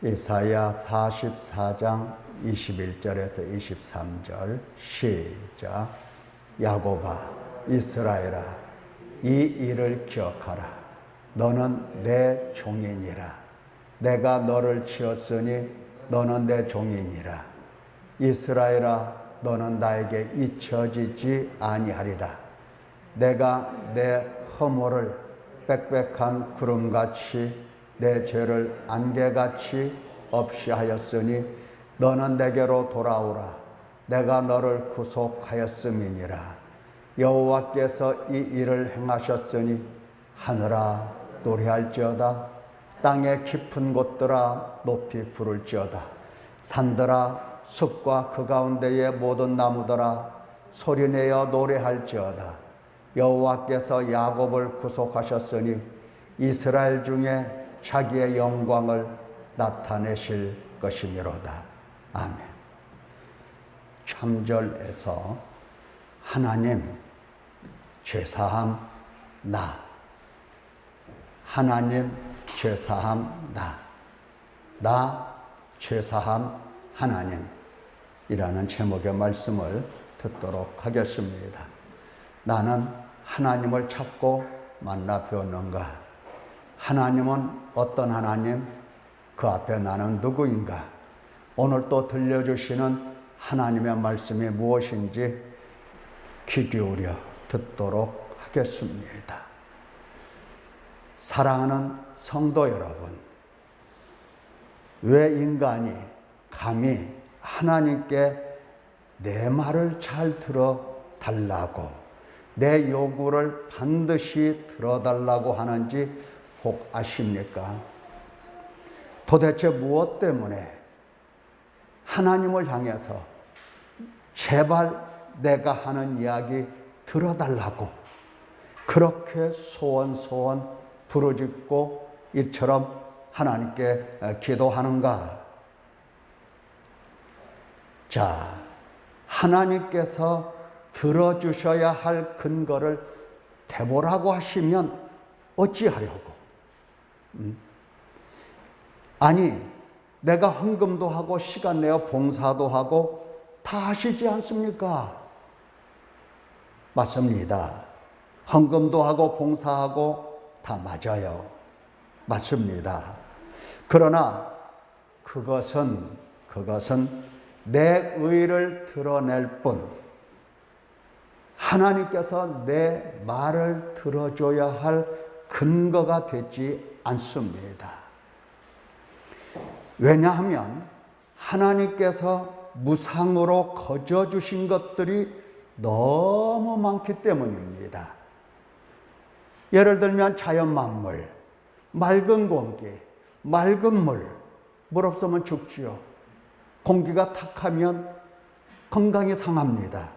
이사야 44장 21절에서 23절 시작. 야곱아, 이스라엘아, 이 일을 기억하라. 너는 내 종이니라. 내가 너를 지었으니 너는 내 종이니라. 이스라엘아, 너는 나에게 잊혀지지 아니하리라. 내가 내 허물을 빽빽한 구름같이 내 죄를 안개같이 없이 하였으니 너는 내게로 돌아오라. 내가 너를 구속하였음이니라. 여호와께서 이 일을 행하셨으니 하늘아 노래할지어다. 땅의 깊은 곳들아 높이 부를지어다. 산들아 숲과 그 가운데의 모든 나무들아 소리내어 노래할지어다. 여호와께서 야곱을 구속하셨으니 이스라엘 중에 자기의 영광을 나타내실 것이미로다. 아멘. 참절에서 하나님 죄사함 나, 하나님 죄사함 나 죄사함 하나님 이라는 제목의 말씀을 듣도록 하겠습니다. 나는 하나님을 찾고 만나 배웠는가? 하나님은 어떤 하나님? 그 앞에 나는 누구인가? 오늘 또 들려주시는 하나님의 말씀이 무엇인지 귀 기울여 듣도록 하겠습니다. 사랑하는 성도 여러분, 왜 인간이 감히 하나님께 내 말을 잘 들어달라고, 내 요구를 반드시 들어달라고 하는지 혹 아십니까? 도대체 무엇 때문에 하나님을 향해서 제발 내가 하는 이야기 들어달라고 그렇게 소원 부르짖고 이처럼 하나님께 기도하는가? 자, 하나님께서 들어주셔야 할 근거를 대보라고 하시면 어찌하려고? 아니, 내가 헌금도 하고 시간 내어 봉사도 하고 다 하시지 않습니까? 맞습니다. 헌금도 하고 봉사하고 다 맞아요. 맞습니다. 그러나 그것은 내 의를 드러낼 뿐 하나님께서 내 말을 들어줘야 할 근거가 되지 않습니다. 왜냐하면 하나님께서 무상으로 거저 주신 것들이 너무 많기 때문입니다. 예를 들면 자연 만물, 맑은 공기, 맑은 물, 물 없으면 죽지요. 공기가 탁하면 건강이 상합니다.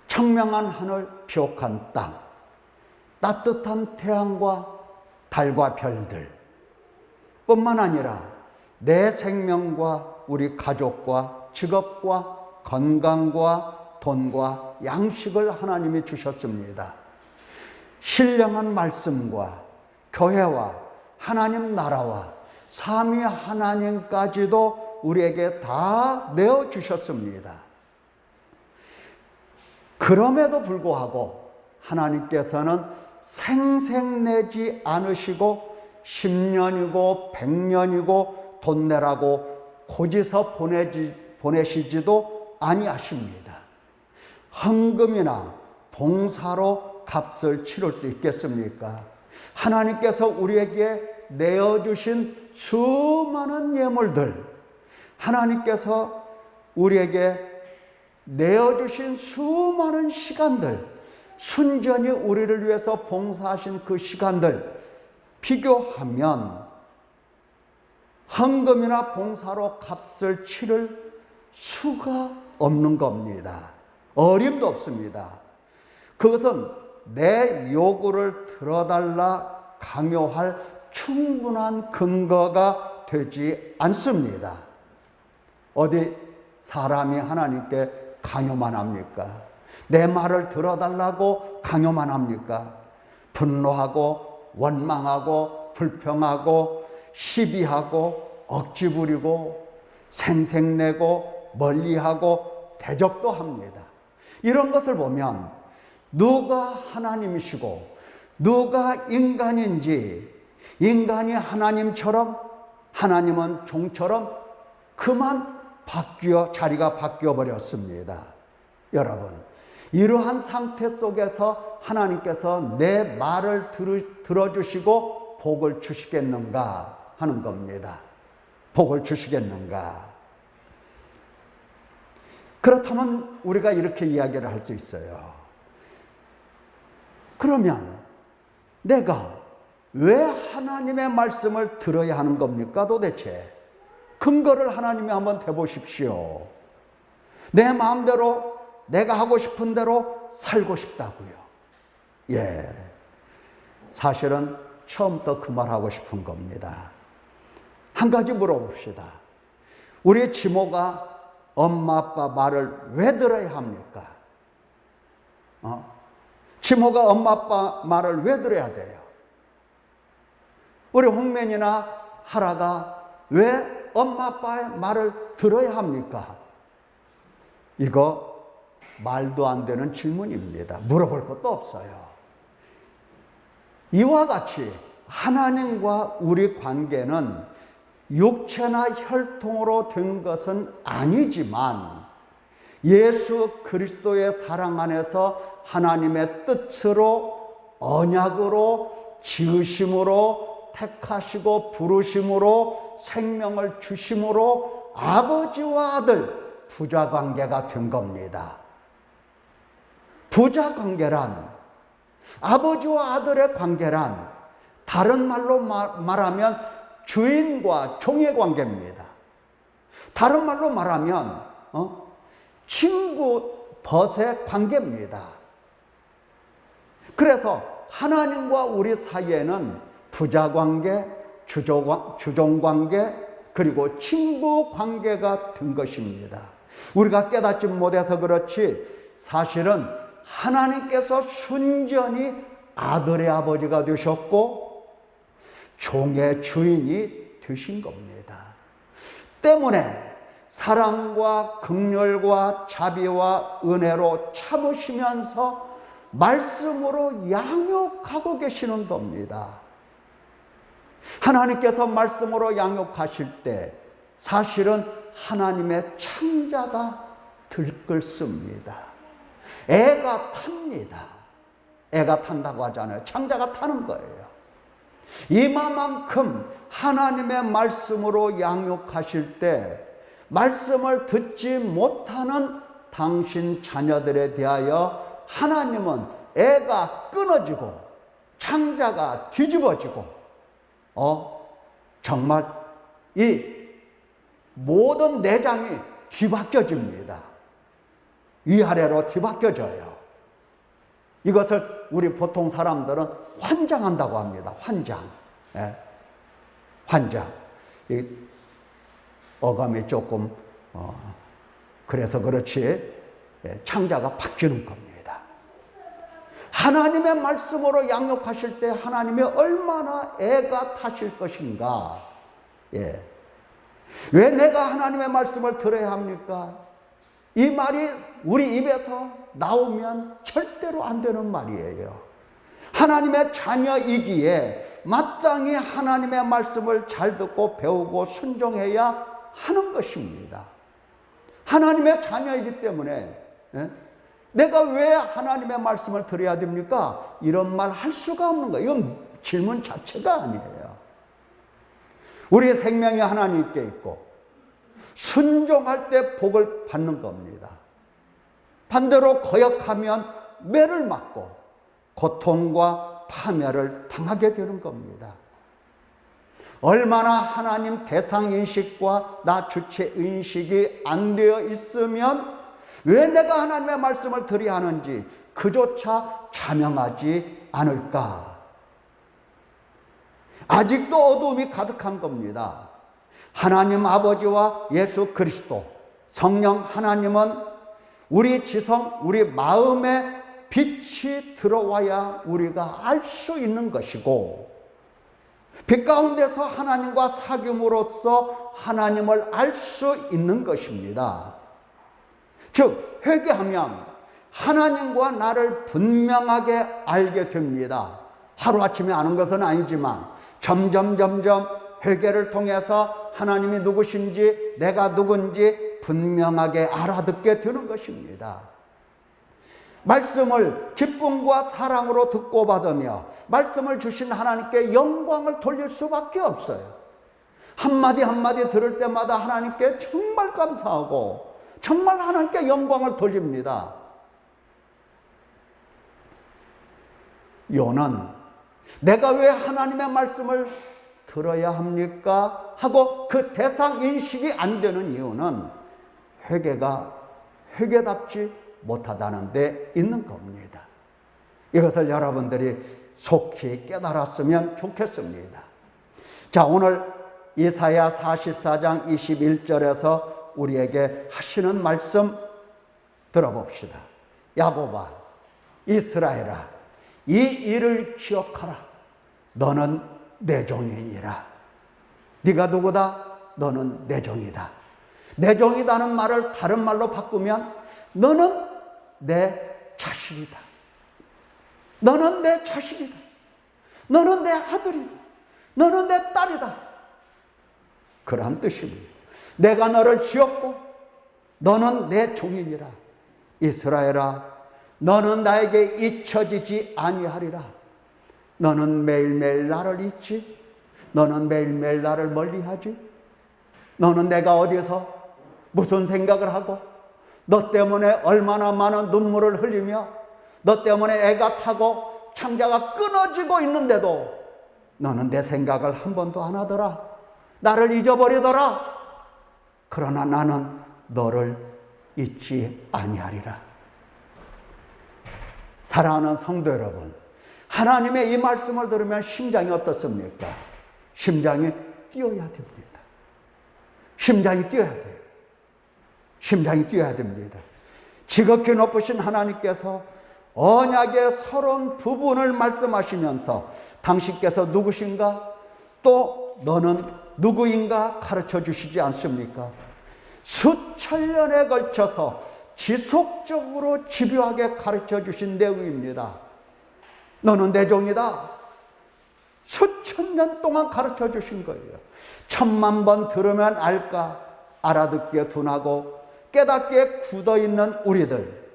청명한 하늘, 비옥한 땅, 따뜻한 태양과 달과 별들 뿐만 아니라 내 생명과 우리 가족과 직업과 건강과 돈과 양식을 하나님이 주셨습니다. 신령한 말씀과 교회와 하나님 나라와 삼위 하나님까지도 우리에게 다 내어주셨습니다. 그럼에도 불구하고 하나님께서는 생색내지 않으시고 10년이고 100년이고 돈 내라고 고지서 보내시지도 아니하십니다. 헌금이나 봉사로 값을 치를 수 있겠습니까? 하나님께서 우리에게 내어주신 수많은 예물들, 하나님께서 우리에게 내어주신 수많은 시간들, 순전히 우리를 위해서 봉사하신 그 시간들 비교하면 헌금이나 봉사로 값을 치를 수가 없는 겁니다. 어림도 없습니다. 그것은 내 요구를 들어달라 강요할 충분한 근거가 되지 않습니다. 어디 사람이 하나님께 강요만 합니까? 내 말을 들어달라고 강요만 합니까? 분노하고 원망하고 불평하고 시비하고 억지 부리고 생색내고 멀리하고 대적도 합니다. 이런 것을 보면 누가 하나님이시고 누가 인간인지, 인간이 하나님처럼 하나님은 종처럼 그만 자리가 바뀌어 버렸습니다. 여러분, 이러한 상태 속에서 하나님께서 내 말을 들어주시고 복을 주시겠는가 하는 겁니다. 복을 주시겠는가. 그렇다면 우리가 이렇게 이야기를 할 수 있어요. 그러면 내가 왜 하나님의 말씀을 들어야 하는 겁니까 도대체? 근거를 하나님이 한번 대보십시오. 내 마음대로 내가 하고 싶은 대로 살고 싶다고요. 예, 사실은 처음부터 그 말하고 싶은 겁니다. 한 가지 물어봅시다. 우리 지모가 엄마 아빠 말을 왜 들어야 합니까? 지모가 엄마 아빠 말을 왜 들어야 돼요? 우리 홍맨이나 하라가 왜 엄마 아빠의 말을 들어야 합니까? 이거 말도 안 되는 질문입니다. 물어볼 것도 없어요. 이와 같이 하나님과 우리 관계는 육체나 혈통으로 된 것은 아니지만 예수 그리스도의 사랑 안에서 하나님의 뜻으로, 언약으로, 지으심으로, 택하시고 부르심으로, 생명을 주심으로 아버지와 아들 부자관계가 된 겁니다. 부자관계란, 아버지와 아들의 관계란 다른 말로 말하면 주인과 종의 관계입니다. 다른 말로 말하면 친구, 벗의 관계입니다. 그래서 하나님과 우리 사이에는 부자관계, 주종관계, 그리고 친구 관계가 된 것입니다. 우리가 깨닫지 못해서 그렇지 사실은 하나님께서 순전히 아들의 아버지가 되셨고 종의 주인이 되신 겁니다. 때문에 사랑과 긍휼과 자비와 은혜로 참으시면서 말씀으로 양육하고 계시는 겁니다. 하나님께서 말씀으로 양육하실 때 사실은 하나님의 창자가 들끓습니다. 애가 탑니다. 애가 탄다고 하잖아요. 창자가 타는 거예요. 이만큼 하나님의 말씀으로 양육하실 때 말씀을 듣지 못하는 당신 자녀들에 대하여 하나님은 애가 끊어지고 창자가 뒤집어지고 정말 이 모든 내장이 뒤바뀌어집니다. 위아래로 뒤바뀌어져요. 이것을 우리 보통 사람들은 환장한다고 합니다. 환장. 예. 환장. 이 어감이 조금 그래서 그렇지 창자가 바뀌는 겁니다. 하나님의 말씀으로 양육하실 때 하나님이 얼마나 애가 타실 것인가. 예. 왜 내가 하나님의 말씀을 들어야 합니까? 이 말이 우리 입에서 나오면 절대로 안 되는 말이에요. 하나님의 자녀이기에 마땅히 하나님의 말씀을 잘 듣고 배우고 순종해야 하는 것입니다. 하나님의 자녀이기 때문에 내가 왜 하나님의 말씀을 들어야 됩니까? 이런 말 할 수가 없는 거예요. 이건 질문 자체가 아니에요. 우리의 생명이 하나님께 있고 순종할 때 복을 받는 겁니다. 반대로 거역하면 매를 맞고 고통과 파멸을 당하게 되는 겁니다. 얼마나 하나님 대상인식과 나 주체인식이 안 되어 있으면 왜 내가 하나님의 말씀을 드려야 하는지 그조차 자명하지 않을까. 아직도 어두움이 가득한 겁니다. 하나님 아버지와 예수 그리스도 성령 하나님은 우리 지성, 우리 마음에 빛이 들어와야 우리가 알 수 있는 것이고 빛 가운데서 하나님과 사귐으로써 하나님을 알 수 있는 것입니다. 즉 회개하면 하나님과 나를 분명하게 알게 됩니다. 하루아침에 아는 것은 아니지만 점점 회개를 통해서 하나님이 누구신지 내가 누군지 분명하게 알아듣게 되는 것입니다. 말씀을 기쁨과 사랑으로 듣고 받으며 말씀을 주신 하나님께 영광을 돌릴 수밖에 없어요. 한마디 한마디 들을 때마다 하나님께 정말 감사하고 정말 하나님께 영광을 돌립니다. 요는 내가 왜 하나님의 말씀을 들어야 합니까? 하고 그 대상 인식이 안 되는 이유는 회개가 회개답지 못하다는 데 있는 겁니다. 이것을 여러분들이 속히 깨달았으면 좋겠습니다. 자, 오늘 이사야 44장 21절에서 우리에게 하시는 말씀 들어봅시다. 야곱아, 이스라엘아, 이 일을 기억하라. 너는 내 종이니라. 네가 누구다? 너는 내 종이다. 내 종이다는 말을 다른 말로 바꾸면 너는 내 자식이다. 너는 내 자식이다. 너는 내 아들이다. 너는 내 딸이다. 그러한 뜻입니다. 내가 너를 지었고 너는 내 종이니라. 이스라엘아, 너는 나에게 잊혀지지 아니하리라. 너는 매일매일 나를 잊지? 너는 매일매일 나를 멀리하지? 너는 내가 어디서 무슨 생각을 하고 너 때문에 얼마나 많은 눈물을 흘리며 너 때문에 애가 타고 창자가 끊어지고 있는데도 너는 내 생각을 한 번도 안 하더라. 나를 잊어버리더라. 그러나 나는 너를 잊지 아니하리라. 사랑하는 성도 여러분, 하나님의 이 말씀을 들으면 심장이 어떻습니까? 심장이 뛰어야 됩니다. 심장이 뛰어야 돼요. 심장이 뛰어야 됩니다. 지극히 높으신 하나님께서 언약의 서론 부분을 말씀하시면서 당신께서 누구신가? 또 너는 누구인가 가르쳐 주시지 않습니까? 수천 년에 걸쳐서 지속적으로 집요하게 가르쳐 주신 내용입니다. 너는 내 종이다. 수천 년 동안 가르쳐 주신 거예요. 1000만 번 들으면 알까? 알아듣기에 둔하고 깨닫기에 굳어있는 우리들,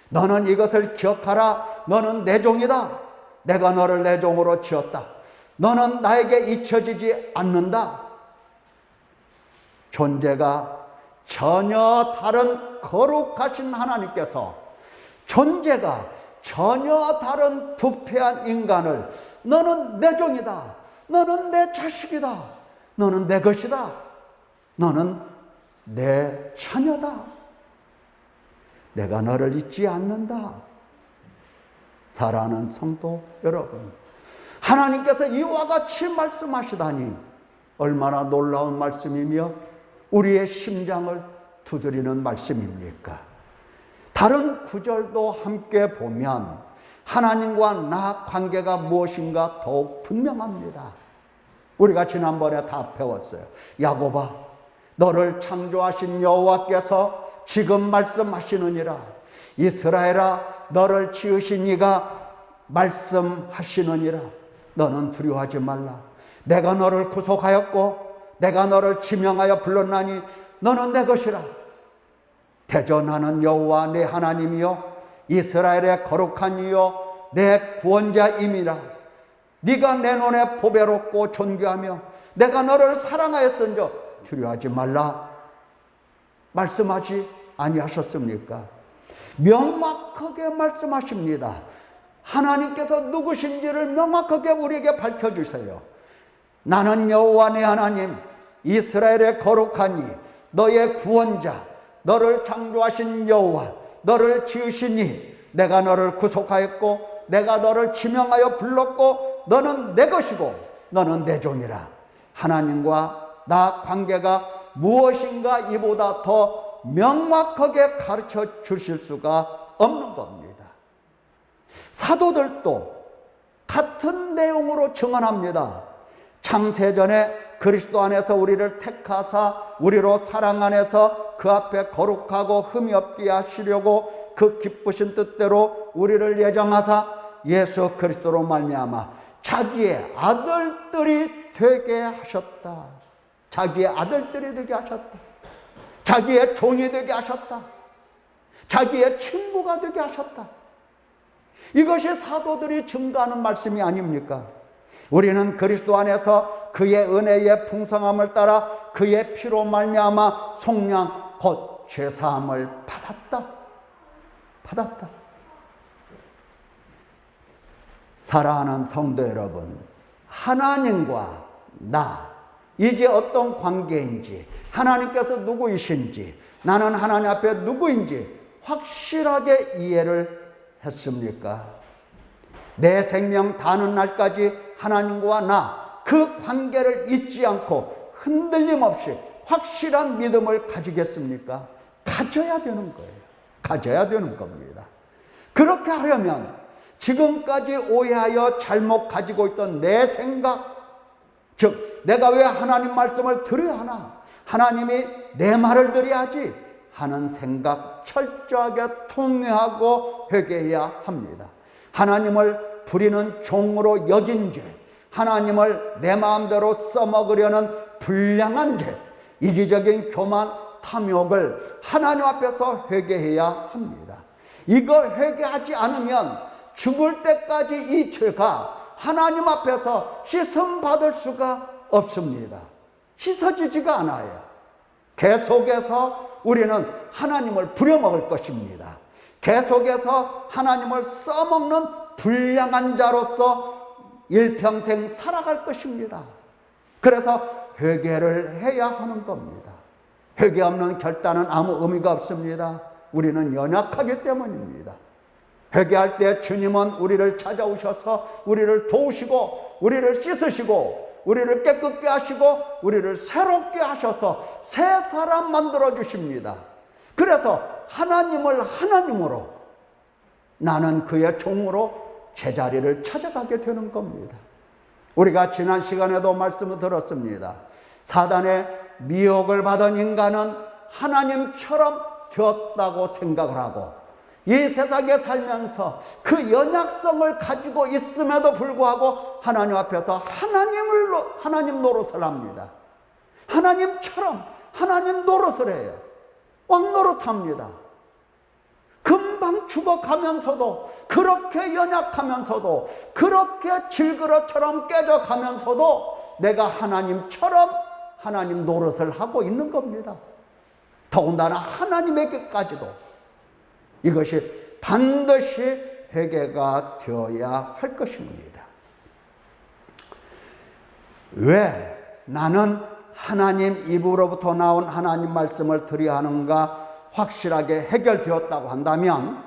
너는 이것을 기억하라. 너는 내 종이다. 내가 너를 내 종으로 지었다. 너는 나에게 잊혀지지 않는다. 존재가 전혀 다른 거룩하신 하나님께서 존재가 전혀 다른 부패한 인간을 너는 내 종이다. 너는 내 자식이다. 너는 내 것이다. 너는 내 자녀다. 내가 너를 잊지 않는다. 사랑하는 성도 여러분, 하나님께서 이와 같이 말씀하시다니 얼마나 놀라운 말씀이며 우리의 심장을 두드리는 말씀입니까? 다른 구절도 함께 보면 하나님과 나 관계가 무엇인가 더욱 분명합니다. 우리가 지난번에 다 배웠어요. 야곱아, 너를 창조하신 여호와께서 지금 말씀하시느니라. 이스라엘아, 너를 지으신 이가 말씀하시느니라. 너는 두려워하지 말라. 내가 너를 구속하였고 내가 너를 지명하여 불렀나니 너는 내 것이라. 대저 나는 여호와 내 하나님이요 이스라엘의 거룩한 이요 내 구원자임이라. 네가 내 눈에 보배롭고 존귀하며 내가 너를 사랑하였던저 두려워하지 말라. 말씀하지 아니하셨습니까? 명확하게 말씀하십니다. 하나님께서 누구신지를 명확하게 우리에게 밝혀주세요. 나는 여호와 내 하나님 이스라엘의 거룩한 이 너의 구원자, 너를 창조하신 여호와, 너를 지으신 이, 내가 너를 구속하였고 내가 너를 지명하여 불렀고 너는 내 것이고 너는 내 종이라. 하나님과 나 관계가 무엇인가 이보다 더 명확하게 가르쳐 주실 수가 없는 겁니다. 사도들도 같은 내용으로 증언합니다. 창세전에 그리스도 안에서 우리를 택하사 우리로 사랑 안에서 그 앞에 거룩하고 흠이 없게 하시려고 그 기쁘신 뜻대로 우리를 예정하사 예수 그리스도로 말미암아 자기의 아들들이 되게 하셨다. 자기의 아들들이 되게 하셨다. 자기의 종이 되게 하셨다. 자기의 친구가 되게 하셨다. 이것이 사도들이 증거하는 말씀이 아닙니까? 우리는 그리스도 안에서 그의 은혜의 풍성함을 따라 그의 피로 말미암아 속량 곧 죄사함을 받았다. 사랑하는 성도 여러분, 하나님과 나 이제 어떤 관계인지, 하나님께서 누구이신지, 나는 하나님 앞에 누구인지 확실하게 이해를 했습니까? 내 생명 다하는 날까지 하나님과 나 그 관계를 잊지 않고 흔들림 없이 확실한 믿음을 가지겠습니까? 가져야 되는 거예요. 가져야 되는 겁니다. 그렇게 하려면 지금까지 오해하여 잘못 가지고 있던 내 생각, 즉 내가 왜 하나님 말씀을 들어야 하나, 하나님이 내 말을 들어야지 하는 생각 철저하게 통회하고 회개해야 합니다. 하나님을 부리는 종으로 여긴 죄, 하나님을 내 마음대로 써먹으려는 불량한 죄, 이기적인 교만, 탐욕을 하나님 앞에서 회개해야 합니다. 이걸 회개하지 않으면 죽을 때까지 이 죄가 하나님 앞에서 씻음 받을 수가 없습니다. 씻어지지가 않아요. 계속해서 우리는 하나님을 부려먹을 것입니다. 계속해서 하나님을 써먹는 불량한 자로서 일평생 살아갈 것입니다. 그래서 회개를 해야 하는 겁니다. 회개 없는 결단은 아무 의미가 없습니다. 우리는 연약하기 때문입니다. 회개할 때 주님은 우리를 찾아오셔서 우리를 도우시고 우리를 씻으시고 우리를 깨끗게 하시고 우리를 새롭게 하셔서 새 사람 만들어 주십니다. 그래서 하나님을 하나님으로, 나는 그의 종으로 제자리를 찾아가게 되는 겁니다. 우리가 지난 시간에도 말씀을 들었습니다. 사단의 미혹을 받은 인간은 하나님처럼 되었다고 생각을 하고 이 세상에 살면서 그 연약성을 가지고 있음에도 불구하고 하나님 앞에서 하나님 노릇을 합니다. 하나님처럼 하나님 노릇을 해요. 왕 노릇합니다. 금방 죽어가면서도, 그렇게 연약하면서도, 그렇게 질그릇처럼 깨져가면서도 내가 하나님처럼 하나님 노릇을 하고 있는 겁니다. 더군다나 하나님에게까지도. 이것이 반드시 회개가 되어야 할 것입니다. 왜 나는 하나님 입으로부터 나온 하나님 말씀을 들어야 하는가 확실하게 해결되었다고 한다면,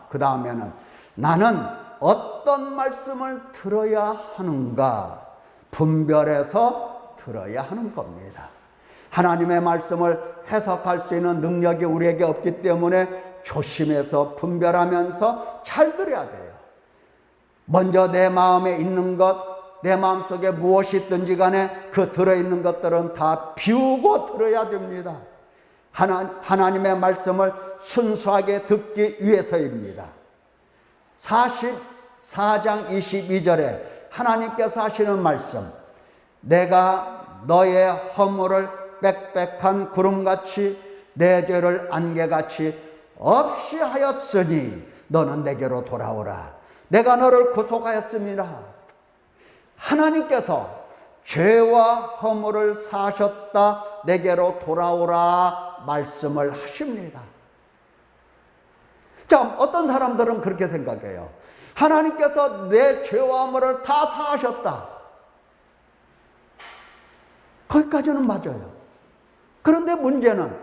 그 다음에는 나는 어떤 말씀을 들어야 하는가 분별해서 들어야 하는 겁니다. 하나님의 말씀을 해석할 수 있는 능력이 우리에게 없기 때문에 조심해서 분별하면서 잘 들어야 돼요. 먼저 내 마음에 있는 것, 내 마음속에 무엇이 있든지 간에 그 들어있는 것들은 다 비우고 들어야 됩니다. 하나님의 말씀을 순수하게 듣기 위해서입니다. 44장 22절에 하나님께서 하시는 말씀, 내가 너의 허물을 빽빽한 구름같이 내 죄를 안개같이 없이 하였으니 너는 내게로 돌아오라. 내가 너를 구속하였음이라. 하나님께서 죄와 허물을 사하셨다, 내게로 돌아오라 말씀을 하십니다. 자, 어떤 사람들은 그렇게 생각해요. 하나님께서 내 죄와 허물을 다 사하셨다. 거기까지는 맞아요. 그런데 문제는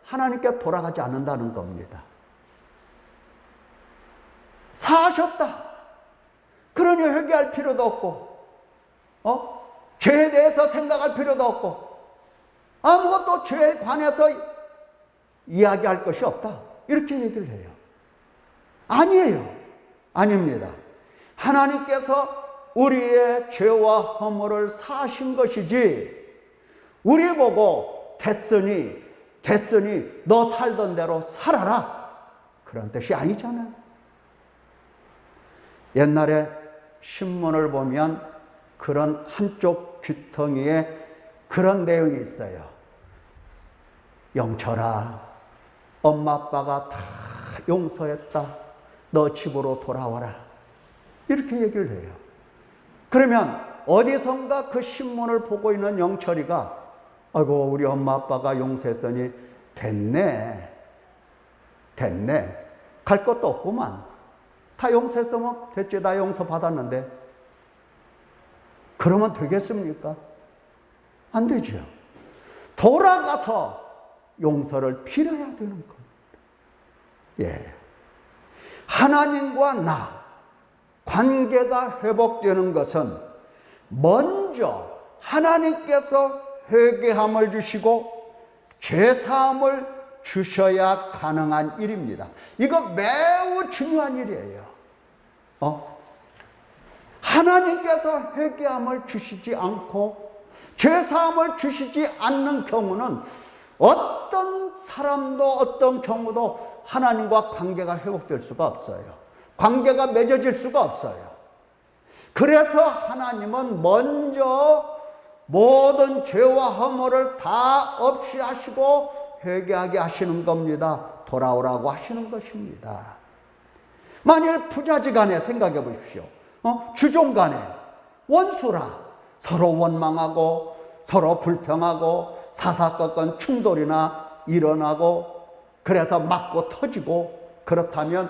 하나님께 돌아가지 않는다는 겁니다. 사하셨다. 그러니 회개할 필요도 없고, 죄에 대해서 생각할 필요도 없고, 아무것도 죄에 관해서 이야기할 것이 없다. 이렇게 얘기를 해요. 아니에요. 아닙니다. 하나님께서 우리의 죄와 허물을 사하신 것이지, 우리 보고 됐으니 너 살던 대로 살아라, 그런 뜻이 아니잖아요. 옛날에 신문을 보면 그런 한쪽 귀퉁이에 그런 내용이 있어요. 영철아, 엄마 아빠가 다 용서했다, 너 집으로 돌아와라, 이렇게 얘기를 해요. 그러면 어디선가 그 신문을 보고 있는 영철이가 아이고 우리 엄마 아빠가 용서했더니 됐네, 갈 것도 없구만, 다 용서했으면 됐지, 나 용서 받았는데, 그러면 되겠습니까? 안 되죠. 돌아가서 용서를 빌어야 되는 겁니다. 예. 하나님과 나 관계가 회복되는 것은 먼저 하나님께서 회개함을 주시고 죄사함을 주셔야 가능한 일입니다. 이거 매우 중요한 일이에요. 하나님께서 회개함을 주시지 않고 죄사함을 주시지 않는 경우는 어떤 사람도 어떤 경우도 하나님과 관계가 회복될 수가 없어요. 관계가 맺어질 수가 없어요. 그래서 하나님은 먼저 모든 죄와 허물을 다 없이 하시고 회개하게 하시는 겁니다. 돌아오라고 하시는 것입니다. 만일 부자지간에 생각해 보십시오. 주종간에 원수라 서로 원망하고 서로 불평하고 사사건건 충돌이나 일어나고 그래서 맞고 터지고, 그렇다면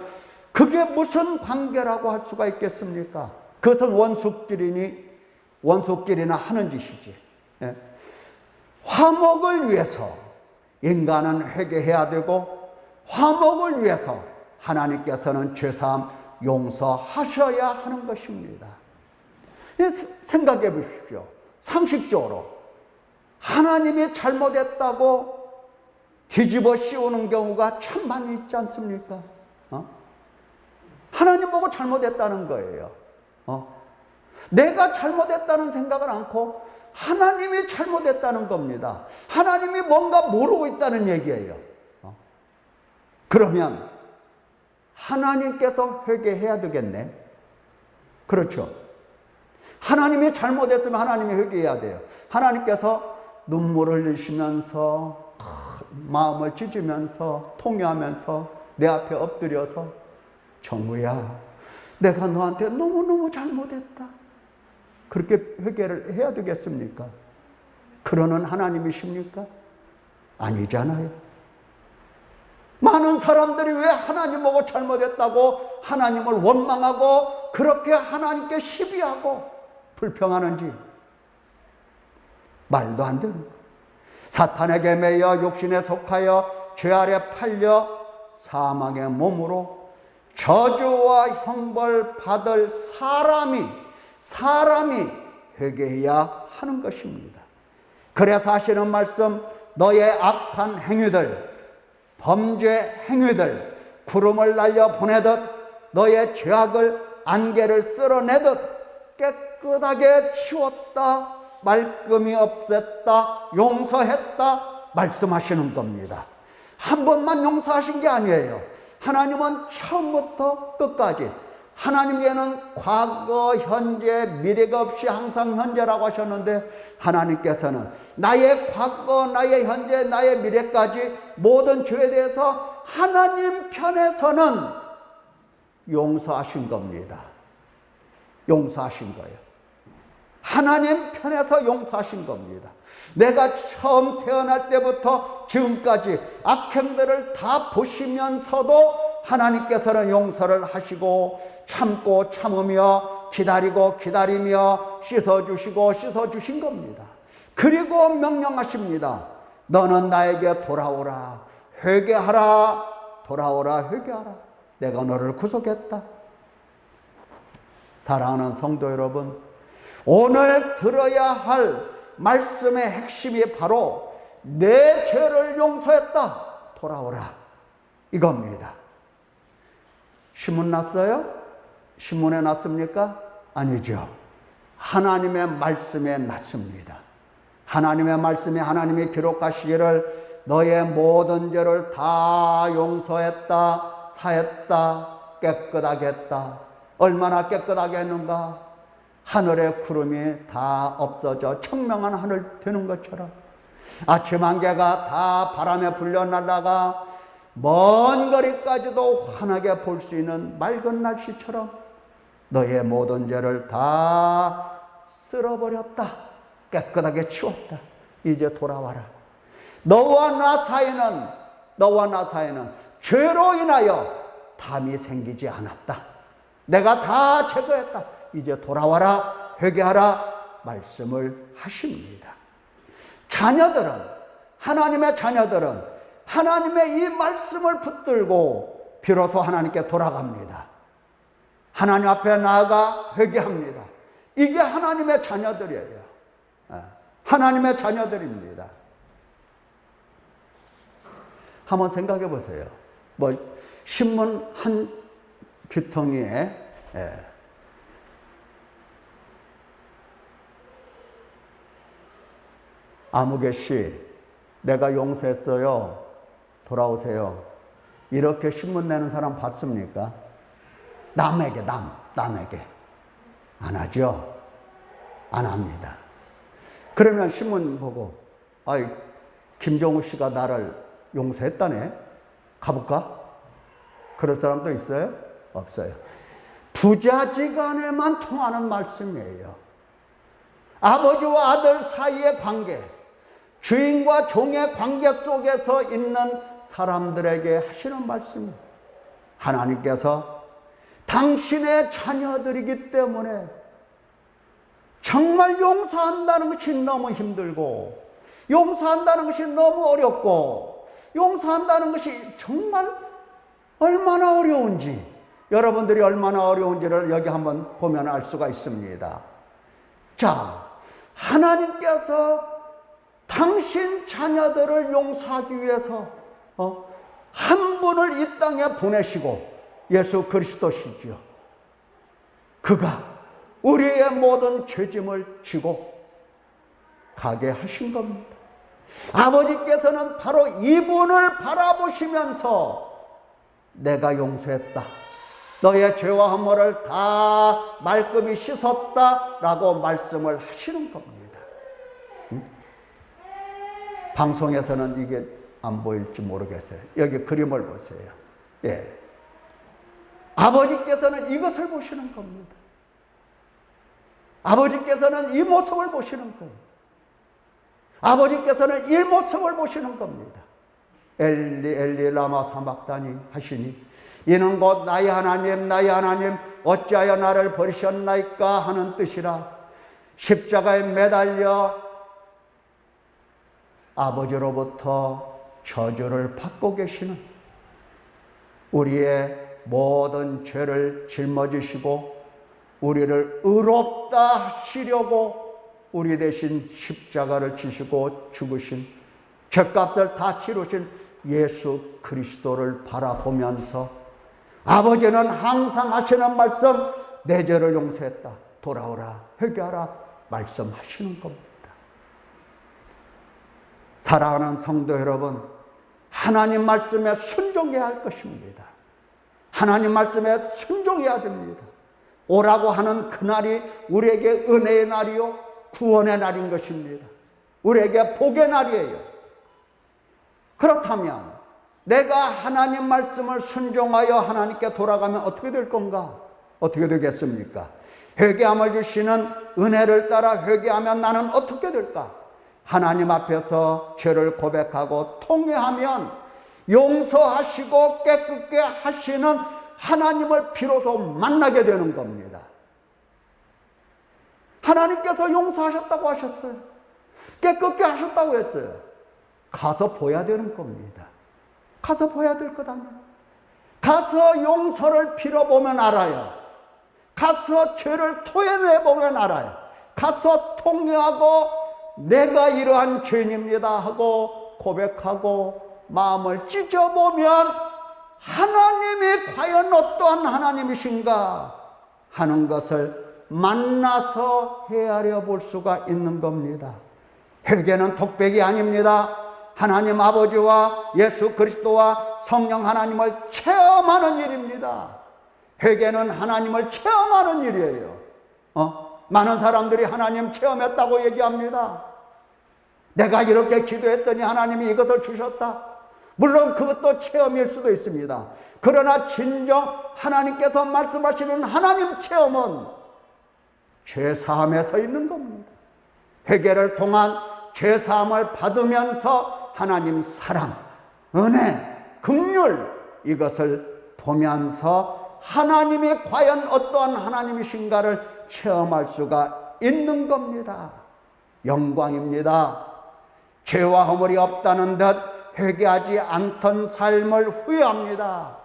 그게 무슨 관계라고 할 수가 있겠습니까? 그것은 원수끼리나 하는 짓이지. 예. 화목을 위해서 인간은 회개해야 되고, 화목을 위해서 하나님께서는 죄사함 용서하셔야 하는 것입니다. 생각해 보십시오. 상식적으로 하나님이 잘못했다고 뒤집어 씌우는 경우가 참 많이 있지 않습니까? 하나님 보고 잘못했다는 거예요. 내가 잘못했다는 생각을 않고 하나님이 잘못했다는 겁니다. 하나님이 뭔가 모르고 있다는 얘기예요. 그러면 하나님께서 회개해야 되겠네. 그렇죠. 하나님이 잘못했으면 하나님이 회개해야 돼요. 하나님께서 눈물을 흘리시면서 마음을 찢으면서 통회하면서 내 앞에 엎드려서 정우야, 내가 너한테 너무너무 잘못했다, 그렇게 회개를 해야 되겠습니까? 그러는 하나님이십니까? 아니잖아요. 많은 사람들이 왜 하나님 보고 잘못했다고 하나님을 원망하고 그렇게 하나님께 시비하고 불평하는지 말도 안 되는 거예요. 사탄에게 매여 욕심에 속하여 죄 아래 팔려 사망의 몸으로 저주와 형벌 받을 사람이 회개해야 하는 것입니다. 그래서 하시는 말씀, 너의 악한 행위들, 범죄 행위들 구름을 날려 보내듯 너의 죄악을 안개를 쓸어내듯 깨끗하게 치웠다, 말끔히 없앴다, 용서했다 말씀하시는 겁니다. 한 번만 용서하신 게 아니에요. 하나님은 처음부터 끝까지, 하나님께는 과거, 현재, 미래가 없이 항상 현재라고 하셨는데, 하나님께서는 나의 과거, 나의 현재, 나의 미래까지 모든 죄에 대해서 하나님 편에서는 용서하신 겁니다. 용서하신 거예요. 하나님 편에서 용서하신 겁니다. 내가 처음 태어날 때부터 지금까지 악행들을 다 보시면서도 하나님께서는 용서를 하시고 참고 참으며 기다리고 기다리며 씻어주시고 씻어주신 겁니다. 그리고 명령하십니다. 너는 나에게 돌아오라, 회개하라, 돌아오라, 회개하라. 내가 너를 구속했다. 사랑하는 성도 여러분, 오늘 들어야 할 말씀의 핵심이 바로 내 죄를 용서했다, 돌아오라, 이겁니다. 신문 났어요? 신문에 났습니까? 아니죠. 하나님의 말씀에 났습니다. 하나님의 말씀에 하나님이 기록하시기를 너의 모든 죄를 다 용서했다, 사했다, 깨끗하게 했다. 얼마나 깨끗하게 했는가? 하늘의 구름이 다 없어져 청명한 하늘 되는 것처럼, 아침 안개가 다 바람에 불려 날아가 먼 거리까지도 환하게 볼 수 있는 맑은 날씨처럼 너의 모든 죄를 다 쓸어버렸다. 깨끗하게 치웠다. 이제 돌아와라. 너와 나 사이에는 죄로 인하여 담이 생기지 않았다. 내가 다 제거했다. 이제 돌아와라. 회개하라. 말씀을 하십니다. 하나님의 자녀들은 하나님의 이 말씀을 붙들고 비로소 하나님께 돌아갑니다. 하나님 앞에 나아가 회개합니다. 이게 하나님의 자녀들이에요. 하나님의 자녀들입니다. 한번 생각해 보세요. 신문 한 귀퉁이에 아무개 씨, 내가 용서했어요. 돌아오세요. 이렇게 신문 내는 사람 봤습니까? 남에게. 안 하죠? 안 합니다. 그러면 신문 보고, 김정우 씨가 나를 용서했다네? 가볼까? 그럴 사람도 있어요? 없어요. 부자지간에만 통하는 말씀이에요. 아버지와 아들 사이의 관계, 주인과 종의 관계 속에서 있는 사람들에게 하시는 말씀이에요. 하나님께서 당신의 자녀들이기 때문에 정말 용서한다는 것이 너무 힘들고, 용서한다는 것이 너무 어렵고, 용서한다는 것이 정말 얼마나 어려운지, 여러분들이 얼마나 어려운지를 여기 한번 보면 알 수가 있습니다. 자, 하나님께서 당신 자녀들을 용서하기 위해서 한 분을 이 땅에 보내시고, 예수 그리스도시죠. 그가 우리의 모든 죄짐을 지고 가게 하신 겁니다. 아버지께서는 바로 이분을 바라보시면서 내가 용서했다, 너의 죄와 허물을 다 말끔히 씻었다 라고 말씀을 하시는 겁니다. 방송에서는 이게 안 보일지 모르겠어요. 여기 그림을 보세요. 예. 아버지께서는 이것을 보시는 겁니다. 아버지께서는 이 모습을 보시는 거예요. 아버지께서는 이 모습을 보시는 겁니다. 엘리 엘리 라마 사박다니 하시니 이는 곧 나의 하나님 어찌하여 나를 버리셨나이까 하는 뜻이라. 십자가에 매달려 아버지로부터 저주를 받고 계시는, 우리의 모든 죄를 짊어지시고 우리를 의롭다 하시려고 우리 대신 십자가를 지시고 죽으신, 죄값을 다 치르신 예수 그리스도를 바라보면서 아버지는 항상 하시는 말씀, 내 죄를 용서했다, 돌아오라, 회개하라 말씀하시는 겁니다. 사랑하는 성도 여러분, 하나님 말씀에 순종해야 할 것입니다. 하나님 말씀에 순종해야 됩니다. 오라고 하는 그날이 우리에게 은혜의 날이요 구원의 날인 것입니다. 우리에게 복의 날이에요. 그렇다면 내가 하나님 말씀을 순종하여 하나님께 돌아가면 어떻게 될 건가? 어떻게 되겠습니까? 회개함을 주시는 은혜를 따라 회개하면 나는 어떻게 될까? 하나님 앞에서 죄를 고백하고 통회하면 용서하시고 깨끗게 하시는 하나님을 비로소 만나게 되는 겁니다. 하나님께서 용서하셨다고 하셨어요. 깨끗게 하셨다고 했어요. 가서 보야 되는 겁니다. 가서 보야 될 것 아니에요. 가서 용서를 빌어보면 알아요. 가서 죄를 토해내보면 알아요. 가서 통회하고 내가 이러한 죄인입니다 하고 고백하고 마음을 찢어보면 하나님이 과연 어떠한 하나님이신가 하는 것을 만나서 헤아려 볼 수가 있는 겁니다. 회개는 독백이 아닙니다. 하나님 아버지와 예수 그리스도와 성령 하나님을 체험하는 일입니다. 회개는 하나님을 체험하는 일이에요. 많은 사람들이 하나님 체험했다고 얘기합니다. 내가 이렇게 기도했더니 하나님이 이것을 주셨다. 물론 그것도 체험일 수도 있습니다. 그러나 진정 하나님께서 말씀하시는 하나님 체험은 죄사함에 서 있는 겁니다. 회개를 통한 죄사함을 받으면서 하나님 사랑, 은혜, 긍휼 이것을 보면서 하나님이 과연 어떠한 하나님이신가를 체험할 수가 있는 겁니다. 영광입니다. 죄와 허물이 없다는 듯 회개하지 않던 삶을 후회합니다.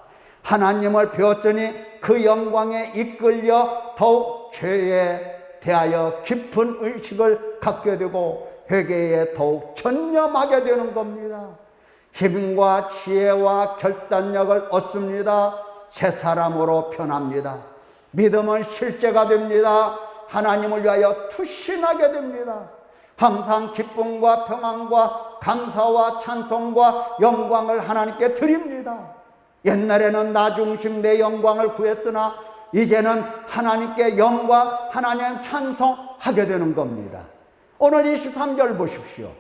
하나님을 배웠으니 그 영광에 이끌려 더욱 죄에 대하여 깊은 의식을 갖게 되고 회개에 더욱 전념하게 되는 겁니다. 힘과 지혜와 결단력을 얻습니다. 새 사람으로 변합니다. 믿음은 실제가 됩니다. 하나님을 위하여 투신하게 됩니다. 항상 기쁨과 평안과 감사와 찬송과 영광을 하나님께 드립니다. 옛날에는 나 중심 내 영광을 구했으나 이제는 하나님께 영광, 하나님 찬송하게 되는 겁니다. 오늘 23절 보십시오.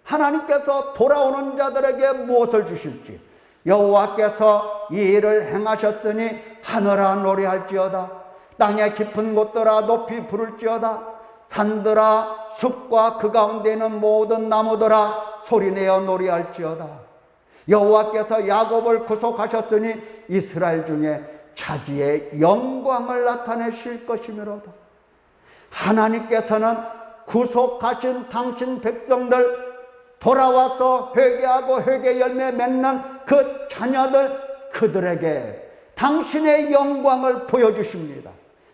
하나님께서 돌아오는 자들에게 무엇을 주실지. 여호와께서 이 일을 행하셨으니 하늘아 노래할지어다. 땅의 깊은 곳들아 높이 부를지어다. 산들아 숲과 그 가운데 있는 모든 나무들아 소리내어 노래할지어다. 여호와께서 야곱을 구속하셨으니 이스라엘 중에 자기의 영광을 나타내실 것이므로다. 하나님께서는 구속하신 당신 백성들 돌아와서 회개하고 회개 열매 맺는 그 자녀들 그들에게 당신의 영광을 보여주십니다.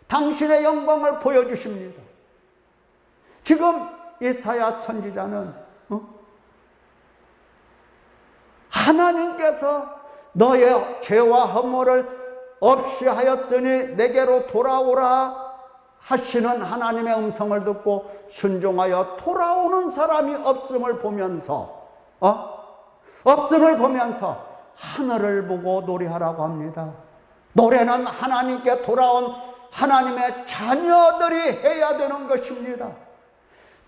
당신의 영광을 보여주십니다. 지금 이사야 선지자는 하나님께서 너의 죄와 허물을 없이 하였으니 내게로 돌아오라 하시는 하나님의 음성을 듣고 순종하여 돌아오는 사람이 없음을 보면서 하늘을 보고 노래하라고 합니다. 노래는 하나님께 돌아온 하나님의 자녀들이 해야 되는 것입니다.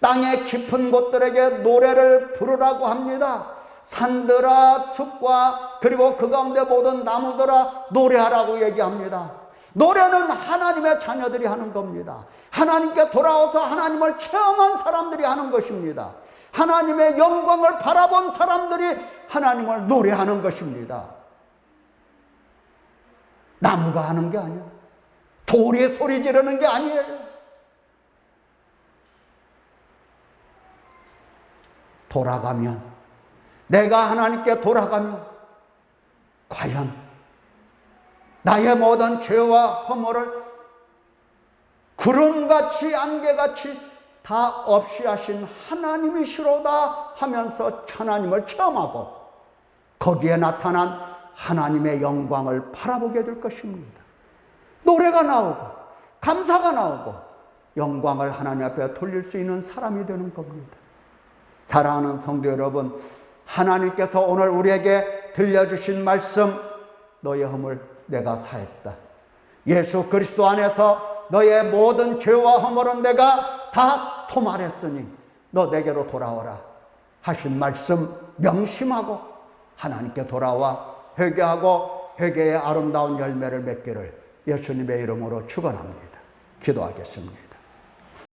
땅의 깊은 곳들에게 노래를 부르라고 합니다. 산들아 숲과 그리고 그 가운데 모든 나무들아 노래하라고 얘기합니다. 노래는 하나님의 자녀들이 하는 겁니다. 하나님께 돌아와서 하나님을 체험한 사람들이 하는 것입니다. 하나님의 영광을 바라본 사람들이 하나님을 노래하는 것입니다. 나무가 하는 게 아니에요. 돌이 소리 지르는 게 아니에요. 돌아가면, 내가 하나님께 돌아가면 과연 나의 모든 죄와 허물을 구름같이 안개같이 다 없이 하신 하나님이시로다 하면서 하나님을 체험하고 거기에 나타난 하나님의 영광을 바라보게 될 것입니다. 노래가 나오고 감사가 나오고 영광을 하나님 앞에 돌릴 수 있는 사람이 되는 겁니다. 사랑하는 성도 여러분, 하나님께서 오늘 우리에게 들려주신 말씀, 너의 허물 내가 사했다. 예수 그리스도 안에서 너의 모든 죄와 허물은 내가 다 토말했으니 너 내게로 돌아오라 하신 말씀 명심하고 하나님께 돌아와 회개하고 회개의 아름다운 열매를 맺기를 예수님의 이름으로 축원합니다. 기도하겠습니다.